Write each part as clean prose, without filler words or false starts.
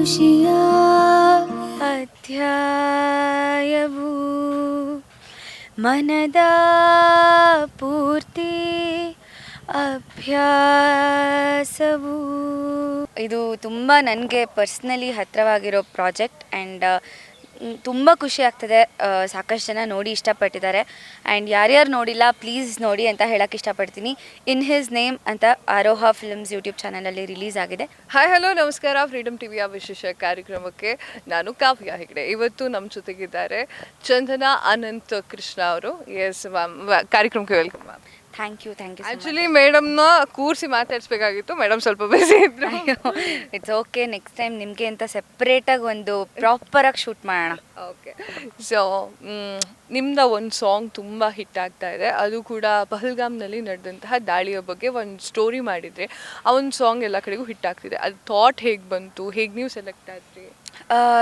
ಖುಷಿಯ ಅಧ್ಯಾಯವು ಮನದ ಪೂರ್ತಿ ಅಭ್ಯಾಸವು. ಇದು ತುಂಬ ನನಗೆ ಪರ್ಸ್ನಲಿ ಹತ್ತಿರವಾಗಿರೋ ಪ್ರಾಜೆಕ್ಟ್ ಆ್ಯಂಡ್ ತುಂಬ ಖುಷಿ ಆಗ್ತದೆ. ಸಾಕಷ್ಟು ಜನ ನೋಡಿ ಇಷ್ಟಪಟ್ಟಿದ್ದಾರೆ ಆ್ಯಂಡ್ ಯಾರ್ಯಾರು ನೋಡಿಲ್ಲ ಪ್ಲೀಸ್ ನೋಡಿ ಅಂತ ಹೇಳಕ್ಕೆ ಇಷ್ಟಪಡ್ತೀನಿ. ಇನ್ ಹಿಸ್ ನೇಮ್ ಅಂತ ಆರೋಹ ಫಿಲ್ಮ್ಸ್ ಯೂಟ್ಯೂಬ್ ಚಾನಲಲ್ಲಿ ರಿಲೀಸ್ ಆಗಿದೆ. ಹಾಯ್ ಹಲೋ ನಮಸ್ಕಾರ. ಫ್ರೀಡಮ್ ಟಿವಿಯ ವಿಶೇಷ ಕಾರ್ಯಕ್ರಮಕ್ಕೆ ನಾನು ಕಾವ್ಯ ಹೆಗ್ಡೆ. ಇವತ್ತು ನಮ್ಮ ಜೊತೆಗಿದ್ದಾರೆ ಚಂದನಾ ಅನಂತ್ ಕೃಷ್ಣ ಅವರು. ಎಸ್ ಮ್ಯಾಮ್, ಕಾರ್ಯಕ್ರಮಕ್ಕೆ welcome ma'am. Thank you actually ಮೇಡಮ್ನ ಕೂರಿಸಿ ಮಾತಾಡಿಸ್ಬೇಕಾಗಿತ್ತು, ಮೇಡಮ್ ಸ್ವಲ್ಪ ಬಿಸಿ ಇದ್ರು. ಇಟ್ಸ್ ಓಕೆ, ನೆಕ್ಸ್ಟ್ ಟೈಮ್ ನಿಮಗೆ ಅಂತ ಸೆಪ್ರೇಟಾಗಿ ಒಂದು ಪ್ರಾಪರಾಗಿ ಶೂಟ್ ಮಾಡೋಣ. ಓಕೆ, ಸೊ ನಿಮ್ದ ಒಂದು ಸಾಂಗ್ ತುಂಬ ಹಿಟ್ ಆಗ್ತಾ ಇದೆ. ಅದು ಕೂಡ ಪಹಲ್ಗಾಮ್ನಲ್ಲಿ ನಡೆದಂತಹ ದಾಳಿಯ ಬಗ್ಗೆ ಒಂದು ಸ್ಟೋರಿ ಮಾಡಿದರೆ ಆ ಒಂದು ಸಾಂಗ್ ಎಲ್ಲ ಕಡೆಗೂ ಹಿಟ್ ಆಗ್ತಿದೆ. ಅದು ಥಾಟ್ ಹೇಗೆ ಬಂತು, ಹೇಗೆ ನೀವು ಸೆಲೆಕ್ಟ್ ಆದ್ರಿ?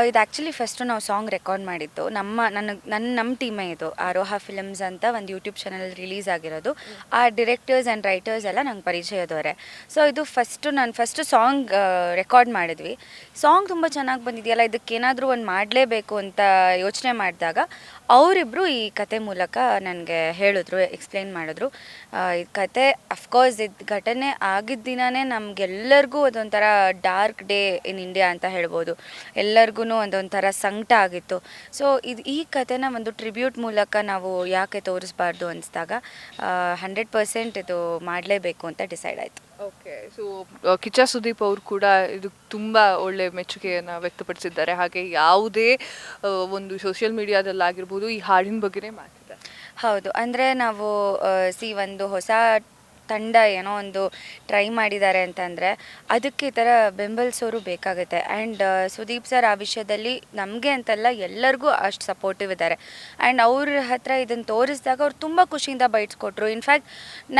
ಇದು ಆ್ಯಕ್ಚುಲಿ ಫಸ್ಟು ನಾವು ಸಾಂಗ್ ರೆಕಾರ್ಡ್ ಮಾಡಿದ್ದು ನಮ್ಮ ಟೀಮೇ. ಇದು ಆರೋಹ ಫಿಲಮ್ಸ್ ಅಂತ ಒಂದು ಯೂಟ್ಯೂಬ್ ಚಾನಲ್ ರಿಲೀಸ್ ಆಗಿರೋದು. ಆ ಡಿರೆಕ್ಟರ್ಸ್ ಆ್ಯಂಡ್ ರೈಟರ್ಸ್ ಎಲ್ಲ ನಂಗೆ ಪರಿಚಯದವರೇ. ಸೊ ಇದು ನಾನು ಫಸ್ಟು ಸಾಂಗ್ ರೆಕಾರ್ಡ್ ಮಾಡಿದ್ವಿ. ಸಾಂಗ್ ತುಂಬ ಚೆನ್ನಾಗಿ ಬಂದಿದೆಯಲ್ಲ, ಇದಕ್ಕೇನಾದರೂ ಒಂದು ಮಾಡಲೇಬೇಕು ಅಂತ ಯೋಚನೆ ಮಾಡಿದಾಗ ಅವರಿಬ್ಬರು ಈ ಕತೆ ಮೂಲಕ ನನಗೆ ಹೇಳಿದ್ರು, ಎಕ್ಸ್ಪ್ಲೈನ್ ಮಾಡಿದ್ರು. ಈ ಕತೆ ಅಫ್ಕೋರ್ಸ್ ಇದು ಘಟನೆ ಆಗಿದ್ದ ದಿನವೇ ನಮಗೆಲ್ಲರಿಗೂ ಅದೊಂಥರ ಡಾರ್ಕ್ ಡೇ ಇನ್ ಇಂಡಿಯಾ ಅಂತ ಹೇಳ್ಬೋದು. ಎಲ್ಲರಿಗೂ ಒಂದೊಂಥರ ಸಂಕಟ ಆಗಿತ್ತು. ಸೊ ಈ ಕತೆನ ಒಂದು ಟ್ರಿಬ್ಯೂಟ್ ಮೂಲಕ ನಾವು ಯಾಕೆ ತೋರಿಸ್ಬಾರ್ದು ಅನಿಸಿದಾಗ 100% ಇದು ಮಾಡಲೇಬೇಕು ಅಂತ ಡಿಸೈಡ್ ಆಯಿತು. ಓಕೆ, ಸೊ ಕಿಚ್ಚ ಸುದೀಪ್ ಅವರು ಕೂಡ ಇದು ತುಂಬ ಒಳ್ಳೆ ಮೆಚ್ಚುಗೆಯನ್ನು ವ್ಯಕ್ತಪಡಿಸಿದ್ದಾರೆ. ಹಾಗೆ ಯಾವುದೇ ಒಂದು ಸೋಷಿಯಲ್ ಮೀಡಿಯಾದಲ್ಲಾಗಿರ್ಬೋದು ಈ ಹಾಡಿನ ಬಗ್ಗೆನೇ ಮಾತಾಡ್ತಾರೆ. ಹೌದು, ಅಂದರೆ ನಾವು ಒಂದು ಹೊಸ ತಂಡ ಏನೋ ಒಂದು ಟ್ರೈ ಮಾಡಿದ್ದಾರೆ ಅಂತಂದರೆ ಅದಕ್ಕೆ ಈ ಥರ ಬೆಂಬಲಿಸೋರು ಬೇಕಾಗುತ್ತೆ. ಆ್ಯಂಡ್ ಸುದೀಪ್ ಸರ್ ಆ ವಿಷಯದಲ್ಲಿ ನಮಗೆ ಅಂತಲ್ಲ ಎಲ್ಲರಿಗೂ ಅಷ್ಟು ಸಪೋರ್ಟಿವ್ ಇದ್ದಾರೆ. ಆ್ಯಂಡ್ ಅವ್ರ ಹತ್ರ ಇದನ್ನು ತೋರಿಸಿದಾಗ ಅವ್ರು ತುಂಬ ಖುಷಿಯಿಂದ ಬೈಟ್ಸ್ಕೊಟ್ರು. ಇನ್ಫ್ಯಾಕ್ಟ್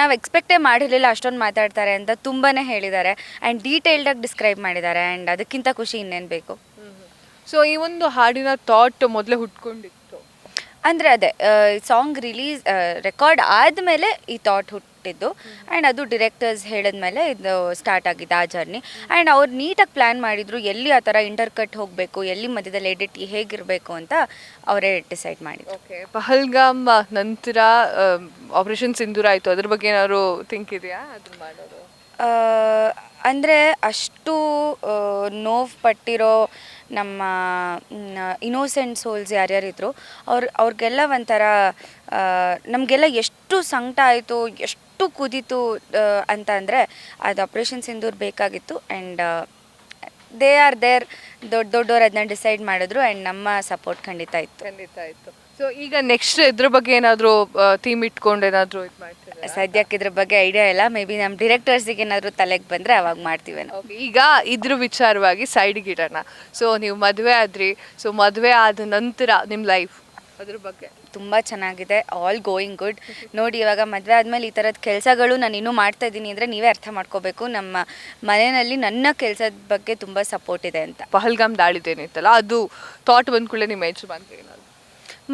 ನಾವು ಎಕ್ಸ್ಪೆಕ್ಟೇ ಮಾಡಿರಲಿಲ್ಲ ಅಷ್ಟೊಂದು ಮಾತಾಡ್ತಾರೆ ಅಂತ ತುಂಬಾ ಹೇಳಿದ್ದಾರೆ ಆ್ಯಂಡ್ ಡೀಟೇಲ್ಡಾಗಿ ಡಿಸ್ಕ್ರೈಬ್ ಮಾಡಿದ್ದಾರೆ. ಆ್ಯಂಡ್ ಅದಕ್ಕಿಂತ ಖುಷಿ ಇನ್ನೇನು ಬೇಕು. ಸೊ ಈ ಒಂದು ಹಾಡಿನ ಥಾಟ್ ಮೊದಲೇ ಹುಟ್ಕೊಂಡಿತ್ತು ಅಂದರೆ ಅದೇ ಸಾಂಗ್ ರೆಕಾರ್ಡ್ ಆದಮೇಲೆ ಈ ಥಾಟ್ ಹುಟ್ಟಿದ್ದು. ಆ್ಯಂಡ್ ಅದು ಡಿರೆಕ್ಟರ್ಸ್ ಹೇಳಿದ್ಮೇಲೆ ಇದು ಸ್ಟಾರ್ಟ್ ಆಗಿದ್ದು ಆ ಜರ್ನಿ. ಆ್ಯಂಡ್ ಅವ್ರು ನೀಟಾಗಿ ಪ್ಲ್ಯಾನ್ ಮಾಡಿದರು, ಎಲ್ಲಿ ಆ ಥರ ಇಂಟರ್ಕಟ್ ಹೋಗಬೇಕು, ಎಲ್ಲಿ ಮಧ್ಯದಲ್ಲಿ ಎಡಿಟ್ ಹೇಗಿರಬೇಕು ಅಂತ ಅವರೇ ಡಿಸೈಡ್ ಮಾಡಿದ್ರು. ಓಕೆ, ಪಹಲ್ಗಾಮ್ ನಂತರ ಆಪರೇಷನ್ ಸಿಂಧೂರ ಆಯಿತು, ಅದ್ರ ಬಗ್ಗೆ ಏನಾದ್ರು ಥಿಂಕ್ ಇದೆಯಾ ಅದನ್ನ ಮಾಡೋದು? ಅಂದರೆ ಅಷ್ಟು ನೋವು ಪಟ್ಟಿರೋ ನಮ್ಮ ಇನ್ನೋಸೆಂಟ್ ಸೋಲ್ಸ್ ಯಾರ್ಯಾರಿದ್ರು ಅವ್ರಿಗೆಲ್ಲ ಒಂಥರ ನಮಗೆಲ್ಲ ಎಷ್ಟು ಸಂಕಟ ಆಯಿತು, ಎಷ್ಟು ಕುದೀತು ಅಂತ ಅಂದರೆ ಅದು ಆಪ್ರೇಷನ್ ಸಿಂಧೂರ್ ಬೇಕಾಗಿತ್ತು. ಆ್ಯಂಡ್ ದೇ ಆರ್ ದೇರ್, ದೊಡ್ಡವ್ರು ಅದನ್ನ ಡಿಸೈಡ್ ಮಾಡಿದ್ರು. ಆ್ಯಂಡ್ ನಮ್ಮ ಸಪೋರ್ಟ್ ಖಂಡಿತ ಇತ್ತು. ಸೊ ಈಗ ನೆಕ್ಸ್ಟ್ ಇದ್ರ ಬಗ್ಗೆ ಏನಾದರೂ ಥೀಮ್ ಇಟ್ಕೊಂಡು ಏನಾದರೂ ಇದು ಮಾಡ್ತೀರಾ? ಸದ್ಯಕ್ಕೆ ಇದ್ರ ಬಗ್ಗೆ ಐಡಿಯಾ ಇಲ್ಲ. ಮೇ ಬಿ ನಮ್ಮ ಡಿರೆಕ್ಟರ್ಸಿಗೆ ಏನಾದರೂ ತಲೆಗೆ ಬಂದರೆ ಅವಾಗ ಮಾಡ್ತೀವಿ. ಈಗ ಇದ್ರ ವಿಚಾರವಾಗಿ ಸೈಡ್ಗೆ ಇಡೋಣ. ಸೊ ನೀವು ಮದುವೆ ಆದ್ರಿ, ಸೊ ಮದುವೆ ಆದ ನಂತರ ನಿಮ್ಮ ಲೈಫ್ ಅದ್ರ ಬಗ್ಗೆ? ತುಂಬ ಚೆನ್ನಾಗಿದೆ, ಆಲ್ ಗೋಯಿಂಗ್ ಗುಡ್. ನೋಡಿ, ಇವಾಗ ಮದುವೆ ಆದಮೇಲೆ ಈ ಥರದ ಕೆಲಸಗಳು ನಾನು ಇನ್ನೂ ಮಾಡ್ತಾ ಇದ್ದೀನಿ ಅಂದರೆ ನೀವೇ ಅರ್ಥ ಮಾಡ್ಕೋಬೇಕು ನಮ್ಮ ಮನೆಯಲ್ಲಿ ನನ್ನ ಕೆಲಸದ ಬಗ್ಗೆ ತುಂಬ ಸಪೋರ್ಟ್ ಇದೆ ಅಂತ. ಪಹಲ್ಗಾಮ್ ದಾಳಿದೇನಿತ್ತಲ್ಲ, ಅದು ಥಾಟ್ ಬಂದ ಕೂಡಲೇ ನಿಮ್ಮ ಯಜಮಾನ್ರು ಬಂತು ಏನಾದ್ರು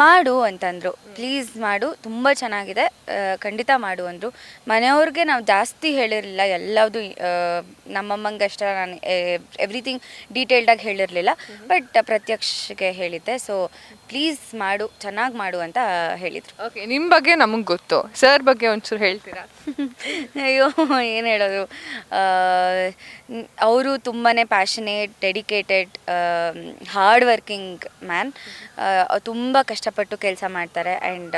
ಮಾಡು ಅಂತಂದರು. ಪ್ಲೀಸ್ ಮಾಡು, ತುಂಬ ಚೆನ್ನಾಗಿದೆ, ಖಂಡಿತ ಮಾಡು ಅಂದರು. ಮನೆಯವ್ರಿಗೆ ನಾವು ಜಾಸ್ತಿ ಹೇಳಿರಲಿಲ್ಲ, ಎಲ್ಲವುದು ನಮ್ಮಮ್ಮಂಗಷ್ಟೇ ನಾನು ಎವ್ರಿಥಿಂಗ್ ಡೀಟೇಲ್ಡಾಗಿ ಹೇಳಿರಲಿಲ್ಲ. ಬಟ್ ಪ್ರತ್ಯಕ್ಷಗೆ ಹೇಳಿದ್ದೆ. ಸೊ ಪ್ಲೀಸ್ ಮಾಡು, ಚೆನ್ನಾಗಿ ಮಾಡು ಅಂತ ಹೇಳಿದರು. ಓಕೆ, ನಿಮ್ಮ ಬಗ್ಗೆ ನಮಗೆ ಗೊತ್ತು, ಸರ್ ಬಗ್ಗೆ ಒಂಚೂರು ಹೇಳ್ತೀರಾ? ಅಯ್ಯೋ, ಏನು ಹೇಳೋದು, ಅವರು ತುಂಬಾ passionate, dedicated, hard working man. ತುಂಬ ಕಷ್ಟಪಟ್ಟು ಕೆಲಸ ಮಾಡ್ತಾರೆ ಆ್ಯಂಡ್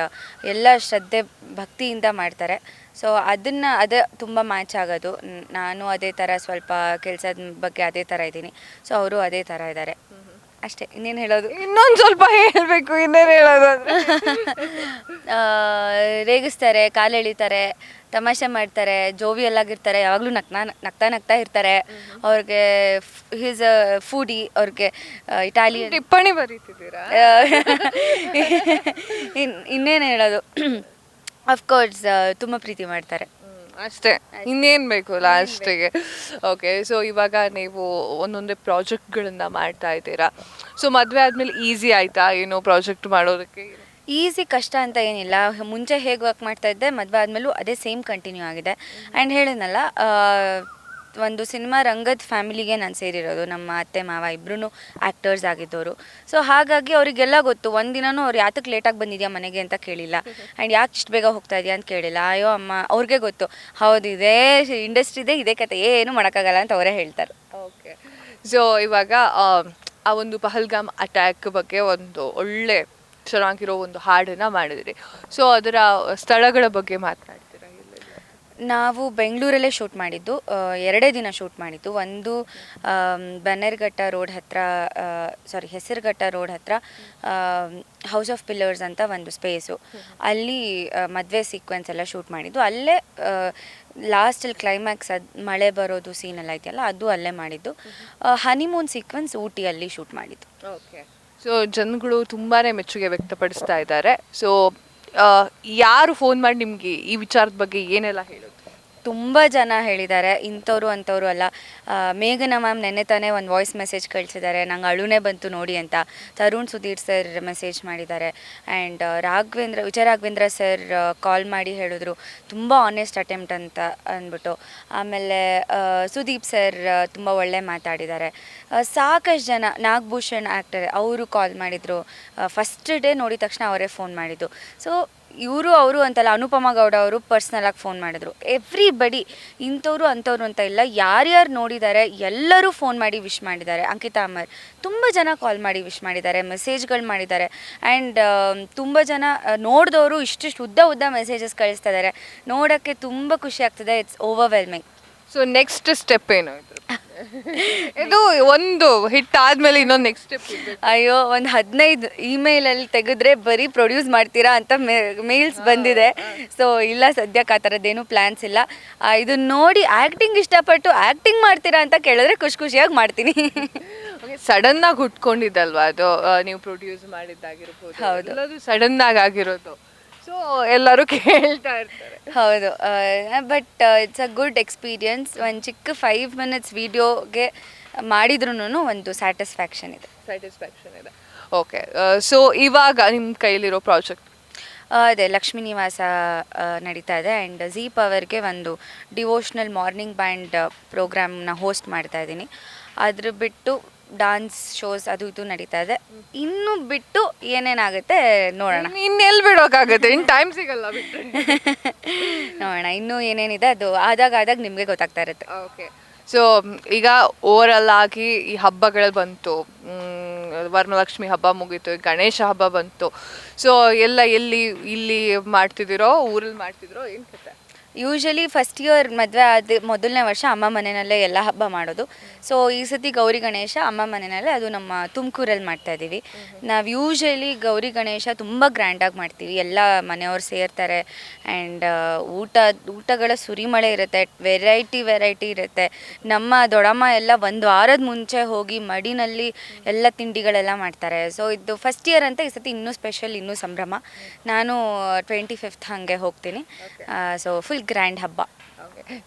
ಎಲ್ಲ ಶ್ರದ್ಧೆ ಭಕ್ತಿಯಿಂದ ಮಾಡ್ತಾರೆ. ಸೊ ಅದೇ ತುಂಬ ಮ್ಯಾಚ್ ಆಗೋದು. ನಾನು ಅದೇ ಥರ ಸ್ವಲ್ಪ ಕೆಲಸದ ಬಗ್ಗೆ ಅದೇ ಥರ ಇದ್ದೀನಿ. ಸೊ ಅವರು ಅದೇ ಥರ ಇದ್ದಾರೆ ಅಷ್ಟೇ. ಇನ್ನೇನು ಹೇಳೋದು? ಇನ್ನೊಂದು ಸ್ವಲ್ಪ ಹೇಳಬೇಕು, ಇನ್ನೇನು ಹೇಳೋದು ಅಂದರೆ ರೇಗಿಸ್ತಾರೆ, ಕಾಲೆಳಿತಾರೆ, ತಮಾಷೆ ಮಾಡ್ತಾರೆ, ಜೋವಿಯಲ್ ಆಗಿರ್ತಾರೆ, ಯಾವಾಗಲೂ ನಗ್ತಾ ಇರ್ತಾರೆ. ಅವ್ರಿಗೆ ಈಸ್ ಅ ಫುಡಿ, ಅವ್ರಿಗೆ ಇಟಾಲಿಯನ್ ಟಿಪ್ಪಣಿ ಬರೀತಿದ್ದೀರಾ? ಇನ್ನೇನು ಹೇಳೋದು, ಅಫ್ಕೋರ್ಸ್ ತುಂಬ ಪ್ರೀತಿ ಮಾಡ್ತಾರೆ ಅಷ್ಟೇ, ಇನ್ನೇನು ಬೇಕು ಲಾಸ್ಟಿಗೆ. ಓಕೆ, ಸೊ ಇವಾಗ ನೀವು ಒಂದೊಂದೇ ಪ್ರಾಜೆಕ್ಟ್ಗಳನ್ನ ಮಾಡ್ತಾ ಇದ್ದೀರಾ. ಸೊ ಮದುವೆ ಆದಮೇಲೆ ಈಸಿ ಆಯಿತಾ ಏನು ಪ್ರಾಜೆಕ್ಟ್ ಮಾಡೋದಕ್ಕೆ? ಈಸಿ ಕಷ್ಟ ಅಂತ ಏನಿಲ್ಲ. ಮುಂಚೆ ಹೇಗೆ ವರ್ಕ್ ಮಾಡ್ತಾ ಇದ್ದೆ, ಮದುವೆ ಆದಮೇಲೂ ಅದೇ ಸೇಮ್ ಕಂಟಿನ್ಯೂ ಆಗಿದೆ. ಆ್ಯಂಡ್ ಹೇಳಿದ್ನಲ್ಲ, ಒಂದು ಸಿನಿಮಾ ರಂಗದ ಫ್ಯಾಮಿಲಿಗೆ ನಾನು ಸೇರಿರೋದು. ನಮ್ಮ ಅತ್ತೆ ಮಾವ ಇಬ್ಬರೂ ಆ್ಯಕ್ಟರ್ಸ್ ಆಗಿದ್ದವರು. ಸೊ ಹಾಗಾಗಿ ಅವರಿಗೆಲ್ಲ ಗೊತ್ತು. ಒಂದಿನನೂ ಅವ್ರು ಯಾತಕ್ಕೆ ಲೇಟಾಗಿ ಬಂದಿದ್ಯಾ ಮನೆಗೆ ಅಂತ ಕೇಳಿಲ್ಲ, ಆ್ಯಂಡ್ ಯಾಕೆ ಇಷ್ಟು ಬೇಗ ಹೋಗ್ತಾ ಇದೆಯಾ ಅಂತ ಕೇಳಿಲ್ಲ. ಅಯ್ಯೋ ಅಮ್ಮ, ಅವ್ರಿಗೆ ಗೊತ್ತು, ಹೌದು ಇದೇ ಇಂಡಸ್ಟ್ರಿದೆ, ಇದೇ ಕತೆ, ಏನು ಮಾಡೋಕ್ಕಾಗಲ್ಲ ಅಂತ ಅವರೇ ಹೇಳ್ತಾರೆ. ಓಕೆ. ಸೊ ಇವಾಗ ಆ ಒಂದು ಪಹಲ್ಗಾಮ್ ಅಟ್ಯಾಕ್ ಬಗ್ಗೆ ಒಂದು ಒಳ್ಳೆ ಚೆನ್ನಾಗಿರೋ ಒಂದು ಹಾಡನ್ನು ಮಾಡಿದ್ರಿ. ಸೊ ಅದರ ಸ್ಥಳಗಳ ಬಗ್ಗೆ ಮಾತನಾಡ್ತೀರಾ? ನಾವು ಬೆಂಗಳೂರಲ್ಲೇ ಶೂಟ್ ಮಾಡಿದ್ದು. 2 ದಿನ ಶೂಟ್ ಮಾಡಿದ್ದು. ಒಂದು ಬನ್ನೇರುಘಟ್ಟ ರೋಡ್ ಹತ್ತಿರ, ಹೆಸರುಘಟ್ಟ ರೋಡ್ ಹತ್ತಿರ ಹೌಸ್ ಆಫ್ ಪಿಲ್ಲರ್ಸ್ ಅಂತ ಒಂದು ಸ್ಪೇಸು. ಅಲ್ಲಿ ಮದುವೆ ಸೀಕ್ವೆನ್ಸ್ ಎಲ್ಲ ಶೂಟ್ ಮಾಡಿದ್ದು. ಅಲ್ಲೇ ಲಾಸ್ಟಲ್ಲಿ ಕ್ಲೈಮ್ಯಾಕ್ಸ್ ಮಳೆ ಬರೋದು ಸೀನೆಲ್ಲ ಇದೆಯಲ್ಲ, ಅದು ಅಲ್ಲೇ ಮಾಡಿದ್ದು. ಹನಿಮೂನ್ ಸೀಕ್ವೆನ್ಸ್ ಊಟಿಯಲ್ಲಿ ಶೂಟ್ ಮಾಡಿದ್ದು. ಓಕೆ. ಸೊ ಜನಗಳು ತುಂಬಾ ಮೆಚ್ಚುಗೆ ವ್ಯಕ್ತಪಡಿಸ್ತಾ ಇದ್ದಾರೆ. ಸೊ ಯಾರು ಫೋನ್ ಮಾಡಿ ನಿಮಗೆ ಈ ವಿಚಾರದ ಬಗ್ಗೆ ಏನೆಲ್ಲ ಹೇಳೋದು? ತುಂಬ ಜನ ಹೇಳಿದ್ದಾರೆ, ಇಂಥವ್ರು ಅಂಥವ್ರು ಅಲ್ಲ. ಮೇಘನಾ ಮ್ಯಾಮ್ ನೆನ್ನೆ ತಾನೇ ಒಂದು ವಾಯ್ಸ್ ಮೆಸೇಜ್ ಕಳಿಸಿದ್ದಾರೆ, ನಂಗೆ ಅಳುನೇ ಬಂತು ನೋಡಿ ಅಂತ. ತರುಣ್ ಸುಧೀರ್ ಸರ್ ಮೆಸೇಜ್ ಮಾಡಿದ್ದಾರೆ. And Vijaya Raghavendra sir call ಮಾಡಿ ಹೇಳಿದ್ರು ತುಂಬ ಆನೆಸ್ಟ್ ಅಟೆಂಪ್ಟ್ ಅಂತ ಅಂದ್ಬಿಟ್ಟು. ಆಮೇಲೆ ಸುದೀಪ್ ಸರ್ ತುಂಬ ಒಳ್ಳೆ ಮಾತಾಡಿದ್ದಾರೆ. ಸಾಕಷ್ಟು ಜನ, ನಾಗಭೂಷಣ್ ಆ್ಯಕ್ಟರ್ ಅವರು ಕಾಲ್ ಮಾಡಿದರು. ಫಸ್ಟ್ ಡೇ ನೋಡಿದ ತಕ್ಷಣ ಅವರೇ ಫೋನ್ ಮಾಡಿದ್ದು. ಸೊ ಅವರು ಅಂತಲ್ಲ, ಅನುಪಮಾ ಗೌಡ ಅವರು ಪರ್ಸ್ನಲಾಗಿ ಫೋನ್ ಮಾಡಿದ್ರು. ಎವ್ರಿಬಡಿ, ಇಂಥವ್ರು ಅಂಥವ್ರು ಅಂತ ಇಲ್ಲ, ಯಾರ್ಯಾರು ನೋಡಿದ್ದಾರೆ ಎಲ್ಲರೂ ಫೋನ್ ಮಾಡಿ ವಿಶ್ ಮಾಡಿದ್ದಾರೆ. ಅಂಕಿತಾ ಅಮರ್ ತುಂಬ ಜನ ಕಾಲ್ ಮಾಡಿ ವಿಶ್ ಮಾಡಿದ್ದಾರೆ, ಮೆಸೇಜ್ಗಳು ಮಾಡಿದ್ದಾರೆ. ಆ್ಯಂಡ್ ತುಂಬ ಜನ ನೋಡಿದವರು ಇಷ್ಟಿಷ್ಟು ಉದ್ದ ಮೆಸೇಜಸ್ ಕಳಿಸ್ತಾ ಇದ್ದಾರೆ. ನೋಡೋಕ್ಕೆ ತುಂಬ ಖುಷಿ ಆಗ್ತದೆ. It's overwhelming. So next step ಏನು? ಇದು ಒಂದು ಹಿಟ್ ಆದ್ಮೇಲೆ ಇನ್ನೊಂದು ನೆಕ್ಸ್ಟ್ ಸ್ಟೆಪ್? ಅಯ್ಯೋ, ಒಂದು 15 ಇಮೇಲಲ್ಲಿ ತೆಗೆದ್ರೆ ಬರೀ ಪ್ರೊಡ್ಯೂಸ್ ಮಾಡ್ತೀರಾ ಅಂತ ಮೇಲ್ಸ್ ಬಂದಿದೆ. ಸೊ ಇಲ್ಲ, ಸದ್ಯಕ್ಕೆ ಆ ಥರದ್ದೇನು ಪ್ಲ್ಯಾನ್ಸ್ ಇಲ್ಲ. ಇದನ್ನ ನೋಡಿ ಆ್ಯಕ್ಟಿಂಗ್ ಇಷ್ಟಪಟ್ಟು ಆ್ಯಕ್ಟಿಂಗ್ ಮಾಡ್ತೀರಾ ಅಂತ ಕೇಳಿದ್ರೆ ಖುಷಿಯಾಗಿ ಮಾಡ್ತೀನಿ. ಸಡನ್ ಆಗಿ ಹುಟ್ಕೊಂಡಿದ್ದಲ್ವಾ ಅದು? ನೀವು ಪ್ರೊಡ್ಯೂಸ್ ಮಾಡಿದ್ದಾಗಿರ್ಬೋದು. ಹೌದು, ಅದು ಸಡನ್ ಆಗಿ ಆಗಿರೋದು. ಸೊ ಎಲ್ಲರೂ ಕೇಳ್ತಾ ಇರ್ತಾರೆ. ಹೌದು. But it's a good experience. ಒಂದು ಚಿಕ್ಕ 5 minutes ವೀಡಿಯೋಗೆ ಮಾಡಿದ್ರೂ ಒಂದು ಸ್ಯಾಟಿಸ್ಫ್ಯಾಕ್ಷನ್ ಇದೆ. ಓಕೆ. ಸೊ ಇವಾಗ ನಿಮ್ಮ ಕೈಲಿರೋ ಪ್ರಾಜೆಕ್ಟ್? ಅದೇ ಲಕ್ಷ್ಮೀ ನಿವಾಸ ನಡೀತಾ ಇದೆ. ಆ್ಯಂಡ್ ಝೀ ಪವರ್ಗೆ ಒಂದು ಡಿವೋಷ್ನಲ್ ಮಾರ್ನಿಂಗ್ ಬ್ಯಾಂಡ್ ಪ್ರೋಗ್ರಾಮ್ನ ಹೋಸ್ಟ್ ಮಾಡ್ತಾ ಇದ್ದೀನಿ. ಅದ್ರ ಬಿಟ್ಟು ಡಾನ್ಸ್ ಶೋಸ್ ಅದು ಇದು ನಡೀತಾ ಇದೆ. ಇನ್ನು ಬಿಟ್ಟು ಏನೇನಾಗುತ್ತೆ ನೋಡೋಣ. ಇನ್ನೆಲ್ಲಿ ಬಿಡೋಕ್ಕಾಗುತ್ತೆ? ಇನ್ನು ಟೈಮ್ ಸಿಗಲ್ಲ ಬಿಟ್ಟರೆ. ನೋಡೋಣ, ಇನ್ನೂ ಏನೇನಿದೆ ಅದು ಆದಾಗ ನಿಮಗೆ ಗೊತ್ತಾಗ್ತಾ ಇರುತ್ತೆ. ಓಕೆ. ಸೊ ಈಗ ಓವರಲ್ ಆಗಿ ಈ ಹಬ್ಬಗಳು ಬಂತು, ವರಮಹಾಲಕ್ಷ್ಮಿ ಹಬ್ಬ ಮುಗೀತು, ಗಣೇಶ ಹಬ್ಬ ಬಂತು. ಸೊ ಇಲ್ಲಿ ಮಾಡ್ತಿದ್ದೀರೋ, ಊರಲ್ಲಿ ಮಾಡ್ತಿದ್ದೀರೋ, ಏನು ಕತೆ? ಯೂಶ್ವಲಿ ಫಸ್ಟ್ ಇಯರ್ ಮದುವೆ ಆದ ಮೊದಲನೇ ವರ್ಷ ಅಮ್ಮ ಮನೆಯಲ್ಲೇ ಎಲ್ಲ ಹಬ್ಬ ಮಾಡೋದು. ಸೊ ಈ ಸತಿ ಗೌರಿ ಗಣೇಶ ಅಮ್ಮ ಮನೆಯಲ್ಲೇ, ಅದು ನಮ್ಮ ತುಮಕೂರಲ್ಲಿ ಮಾಡ್ತಾಯಿದ್ದೀವಿ. ನಾವು ಯೂಶ್ವಲಿ ಗೌರಿ ಗಣೇಶ ತುಂಬ ಗ್ರ್ಯಾಂಡಾಗಿ ಮಾಡ್ತೀವಿ. ಎಲ್ಲ ಮನೆಯವ್ರು ಸೇರ್ತಾರೆ. ಆ್ಯಂಡ್ ಊಟಗಳ ಸುರಿಮಳೆ ಇರುತ್ತೆ, ವೆರೈಟಿ ಇರುತ್ತೆ. ನಮ್ಮ ದೊಡ್ಡಮ್ಮ ಎಲ್ಲ ಒಂದು ವಾರದ ಮುಂಚೆ ಹೋಗಿ ಮಡಿನಲ್ಲಿ ಎಲ್ಲ ತಿಂಡಿಗಳೆಲ್ಲ ಮಾಡ್ತಾರೆ. ಸೊ ಇದು ಫಸ್ಟ್ ಇಯರ್ ಅಂತ ಈ ಸತಿ ಇನ್ನೂ ಸ್ಪೆಷಲ್, ಇನ್ನೂ ಸಂಭ್ರಮ. ನಾನು 25th ಹಾಗೆ ಹೋಗ್ತೀನಿ. ಸೊ ಫುಲ್ ಗ್ರ್ಯಾಂಡ್ ಹಬ್ಬ.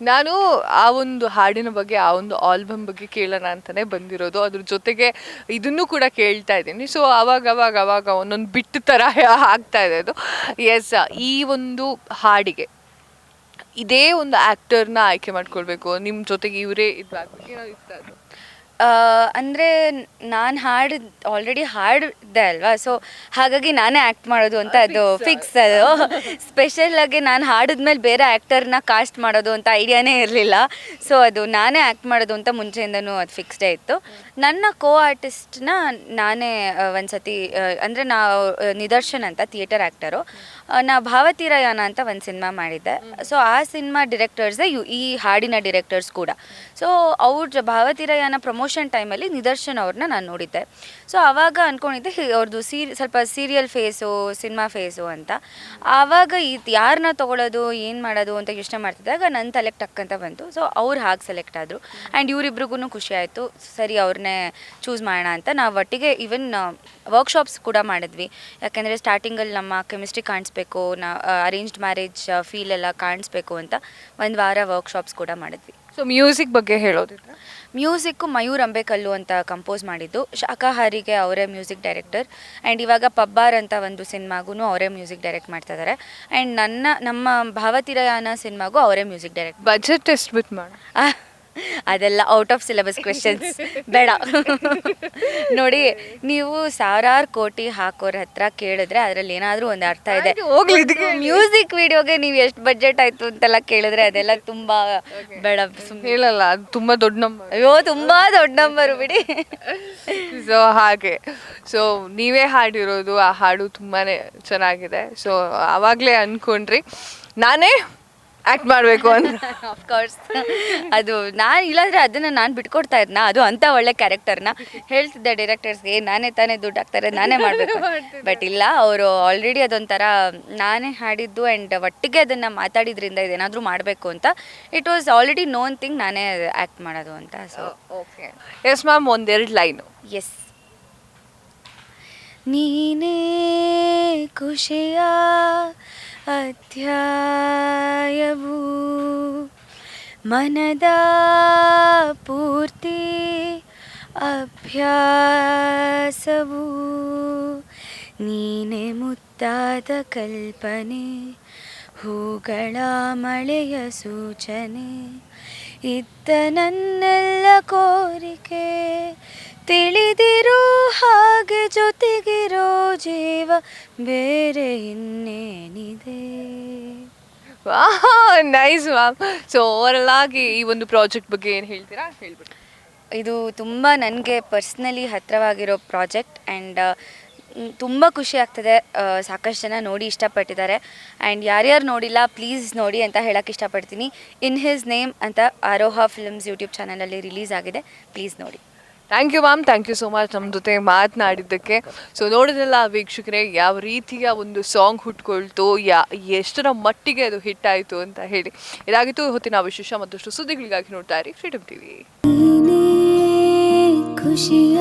ನಾನು ಆ ಒಂದು ಹಾಡಿನ ಬಗ್ಗೆ, ಆ ಒಂದು ಆಲ್ಬಮ್ ಬಗ್ಗೆ ಕೇಳೋಣ ಅಂತಲೇ ಬಂದಿರೋದು. ಅದ್ರ ಜೊತೆಗೆ ಇದನ್ನು ಕೂಡ ಕೇಳ್ತಾ ಇದ್ದೀನಿ. ಸೊ ಅವಾಗ ಒಂದೊಂದು ಬಿಟ್ಟು ಥರ ಆಗ್ತಾ ಇದೆ ಅದು. ಎಸ್, ಈ ಒಂದು ಹಾಡಿಗೆ ಇದೇ ಒಂದು ಆ್ಯಕ್ಟರ್ನ ಆಯ್ಕೆ ಮಾಡ್ಕೊಳ್ಬೇಕು, ನಿಮ್ಮ ಜೊತೆಗೆ ಇವರೇ ಇದಾಗಬೇಕು, ಏನೋ ಇಷ್ಟ ಅದು? ಅಂದರೆ ನಾನು ಆಲ್ರೆಡಿ ಹಾಡಿದ್ದೆ ಅಲ್ವಾ. ಸೊ ಹಾಗಾಗಿ ನಾನೇ ಆ್ಯಕ್ಟ್ ಮಾಡೋದು ಅಂತ ಅದು ಫಿಕ್ಸ್. ಅದು ಸ್ಪೆಷಲಾಗಿ ನಾನು ಹಾಡಿದ್ಮೇಲೆ ಬೇರೆ ಆ್ಯಕ್ಟರ್ನ ಕಾಸ್ಟ್ ಮಾಡೋದು ಅಂತ ಐಡಿಯಾನೇ ಇರಲಿಲ್ಲ. ಸೊ ಅದು ನಾನೇ ಆ್ಯಕ್ಟ್ ಮಾಡೋದು ಅಂತ ಮುಂಚೆಯಿಂದನೂ ಅದು ಫಿಕ್ಸ್ಡೇ ಇತ್ತು. ನನ್ನ ಕೋ ಆರ್ಟಿಸ್ಟ್ನ ನಾನೇ ಒಂದು ಸತಿ, ಅಂದರೆ ನಾವು ನಿದರ್ಶನ್ ಅಂತ ಥಿಯೇಟರ್ ಆ್ಯಕ್ಟರು, ನಾ ಭಾವತೀರಯಾನ ಅಂತ ಒಂದು ಸಿನಿಮಾ ಮಾಡಿದ್ದೆ. ಸೊ ಆ ಸಿನಿಮಾ ಡಿರೆಕ್ಟರ್ಸೇ ಈ ಹಾಡಿನ ಡಿರೆಕ್ಟರ್ಸ್ ಕೂಡ. ಸೊ ಅವ್ರ ಭಾವತೀರಯಾನ ಪ್ರಮೋಷನ್ ಟೈಮಲ್ಲಿ ನಿದರ್ಶನ್ ಅವ್ರನ್ನ ನಾನು ನೋಡಿದ್ದೆ. ಸೊ ಆವಾಗ ಅಂದ್ಕೊಂಡಿದ್ದೆ ಅವ್ರದ್ದು ಸ್ವಲ್ಪ ಸೀರಿಯಲ್ ಫೇಸು, ಸಿನಿಮಾ ಫೇಸು ಅಂತ. ಆವಾಗ ಯಾರನ್ನ ತೊಗೊಳೋದು, ಏನು ಮಾಡೋದು ಅಂತ ಯೋಚನೆ ಮಾಡ್ತಿದ್ದಾಗ ನನ್ನ ತಲೆಗೆ ಟಕ್ಕಂತ ಬಂತು. ಸೊ ಅವ್ರು ಹಾಗೆ ಸೆಲೆಕ್ಟ್ ಆದರು. ಆ್ಯಂಡ್ ಇವರಿಬ್ರಿಗೂ ಖುಷಿ ಆಯಿತು, ಸರಿ ಅವ್ರನ್ನೇ ಚೂಸ್ ಮಾಡೋಣ ಅಂತ. ನಾವು ಒಟ್ಟಿಗೆ ಈವನ್ ವರ್ಕ್ಶಾಪ್ಸ್ ಕೂಡ ಮಾಡಿದ್ವಿ. ಯಾಕೆಂದರೆ ಸ್ಟಾರ್ಟಿಂಗಲ್ಲಿ ನಮ್ಮ ಕೆಮಿಸ್ಟ್ರಿ ಕಾಣಿಸ್ಬೇಕು, ಅರೇಂಜ್ಡ್ ಮ್ಯಾರೇಜ್ ಫೀಲ್ ಎಲ್ಲ ಕಾಣಿಸ್ಬೇಕು ಅಂತ 1 ವಾರ ವರ್ಕ್ಶಾಪ್ಸ್ ಕೂಡ ಮಾಡಿದ್ವಿ. ಸೊ ಮ್ಯೂಸಿಕ್ ಬಗ್ಗೆ ಹೇಳೋದಿಲ್ಲ? ಮ್ಯೂಸಿಕ್ಕು ಮಯೂರ್ ಅಂಬೇಕಲ್ಲು ಅಂತ ಕಂಪೋಸ್ ಮಾಡಿದ್ದು. ಶಾಕಾಹಾರಿಗೆ ಅವರೇ ಮ್ಯೂಸಿಕ್ ಡೈರೆಕ್ಟರ್. ಆ್ಯಂಡ್ ಇವಾಗ ಪಬ್ಬಾರ್ ಅಂತ ಒಂದು ಸಿನಿಮಾಗೂ ಅವರೇ ಮ್ಯೂಸಿಕ್ ಡೈರೆಕ್ಟ್ ಮಾಡ್ತಾ ಇದ್ದಾರೆ. ಆ್ಯಂಡ್ ನಮ್ಮ ಭಾವತೀರಯಾನ ಸಿನಿಮಾಗೂ ಅವರೇ ಮ್ಯೂಸಿಕ್ ಡೈರೆಕ್ಟ್. ಬಜೆಟ್ ಎಷ್ಟು ಬಿಟ್ಟು ಮಾಡಿ? ಅದೆಲ್ಲ ಔಟ್ ಆಫ್ ಸಿಲೆಬಸ್ ಕ್ವೆಶನ್ಸ್ ಬೇಡ. ನೋಡಿ, ನೀವು ಸಾವಿರಾರು ಕೋಟಿ ಹಾಕೋರ ಹತ್ರ ಕೇಳಿದ್ರೆ ಅದರಲ್ಲಿ ಏನಾದರೂ ಒಂದು ಅರ್ಥ ಇದೆ. ಹೋಗ್ಲಿ ಇದಕ್ಕೆ ಮ್ಯೂಸಿಕ್ ವಿಡಿಯೋಗೆ ನೀವು ಎಷ್ಟು ಬಡ್ಜೆಟ್ ಆಯಿತು ಅಂತೆಲ್ಲ ಕೇಳಿದ್ರೆ ಅದೆಲ್ಲ ತುಂಬ ಬೇಡ. ಹೇಳಲ್ಲ, ಅದು ತುಂಬ ದೊಡ್ಡ ನಂಬರ್. ಅಯ್ಯೋ, ತುಂಬ ದೊಡ್ಡ ನಂಬರು ಬಿಡಿ. ಸೊ ಹಾಗೆ, ಸೊ ನೀವೇ ಹಾಡಿರೋದು, ಆ ಹಾಡು ತುಂಬಾ ಚೆನ್ನಾಗಿದೆ. ಸೊ ಆವಾಗಲೇ ಅಂದ್ಕೊಂಡ್ರಿ ನಾನೇ ಆ್ಯಕ್ಟ್ ಮಾಡಬೇಕು ಅಂತ. ಆಫ್ಕೋರ್ಸ್, ಅದು ನಾನು ಇಲ್ಲಾಂದರೆ ಅದನ್ನು ನಾನು ಬಿಟ್ಕೊಡ್ತಾ ಇದ್ನ, ಅದು ಅಂಥ ಒಳ್ಳೆ ಕ್ಯಾರೆಕ್ಟರ್ನ ಹೇಳ್ತಿದ್ದೆ ಡೈರೆಕ್ಟರ್ಸ್ಗೆ, ನಾನೇ ತಾನೇ ದುಡ್ಡು ಹಾಕ್ತಾರೆ, ನಾನೇ ಮಾಡಬೇಕು. ಬಟ್ ಇಲ್ಲ, ಅವರು ಆಲ್ರೆಡಿ ಅದೊಂಥರ ನಾನೇ ಹಾಡಿದ್ದು ಆ್ಯಂಡ್ ಒಟ್ಟಿಗೆ ಅದನ್ನು ಮಾತಾಡಿದ್ರಿಂದ ಇದೇನಾದರೂ ಮಾಡಬೇಕು ಅಂತ it was already known thing, ನಾನೇ ಆ್ಯಕ್ಟ್ ಮಾಡೋದು ಅಂತ. ಸೊ ಓಕೆ, ಎಸ್ ಮ್ಯಾಮ್, ಒಂದೆರಡು ಲೈನು. ಎಸ್. ನೀನೇ ಖುಷಿಯ ಅಧ್ಯಾಯವು, ಮನದ ಪೂರ್ತಿ ಅಭ್ಯಾಸವು, ನೀನೆ ಮುತ್ತಾದ ಕಲ್ಪನೆ, ಹೂಗಳ ಮಳೆಯ ಸೂಚನೆ, ಇದ್ದ ನನ್ನೆಲ್ಲ ಕೋರಿಕೆ ತಿಳಿದಿರೋ ಹಾಗೆ, ಜೊತೆಗಿರೋ ಜೀವ ಬೇರೆ ಇನ್ನೇನಿದೆ. Nice ma'am. ಸೊ ಓವರಲ್ ಆಗಿ ಈ ಒಂದು ಪ್ರಾಜೆಕ್ಟ್ ಬಗ್ಗೆ ಏನು ಹೇಳ್ತೀರಾ, ಹೇಳ್ಬಿಡಿ. ಇದು ತುಂಬ ನನಗೆ ಪರ್ಸ್ನಲಿ ಹತ್ತಿರವಾಗಿರೋ ಪ್ರಾಜೆಕ್ಟ್ ಆ್ಯಂಡ್ ತುಂಬ ಖುಷಿ ಆಗ್ತದೆ. ಸಾಕಷ್ಟು ಜನ ನೋಡಿ ಇಷ್ಟಪಟ್ಟಿದ್ದಾರೆ ಆ್ಯಂಡ್ ಯಾರ್ಯಾರು ನೋಡಿಲ್ಲ ಪ್ಲೀಸ್ ನೋಡಿ ಅಂತ ಹೇಳೋಕ್ಕೆ ಇಷ್ಟಪಡ್ತೀನಿ. ಇನ್ ಹಿಸ್ ನೇಮ್ ಅಂತ ಆರೋಹ ಫಿಲ್ಮ್ಸ್ ಯೂಟ್ಯೂಬ್ ಚಾನಲಲ್ಲಿ ರಿಲೀಸ್ ಆಗಿದೆ, ಪ್ಲೀಸ್ ನೋಡಿ. Thank you ma'am, thank you so much ನಮ್ಮ ಜೊತೆ ಮಾತನಾಡಿದ್ದಕ್ಕೆ. ಸೊ ನೋಡಿದ್ರಲ್ಲ ವೀಕ್ಷಕರೇ, ಯಾವ ರೀತಿಯ ಒಂದು ಸಾಂಗ್ ಹುಟ್ಕೊಳ್ತು, ಎಷ್ಟರ ಮಟ್ಟಿಗೆ ಅದು ಹಿಟ್ ಆಯಿತು ಅಂತ ಹೇಳಿ. ಇದಾಗಿತ್ತು ಹೊತ್ತಿನ ವಿಶೇಷ. ಮತ್ತಷ್ಟು ಸುದ್ದಿಗಳಿಗಾಗಿ ನೋಡ್ತಾ ಇರಿ ಫ್ರೀಡಮ್ ಟಿವಿ. ಖುಷಿಯ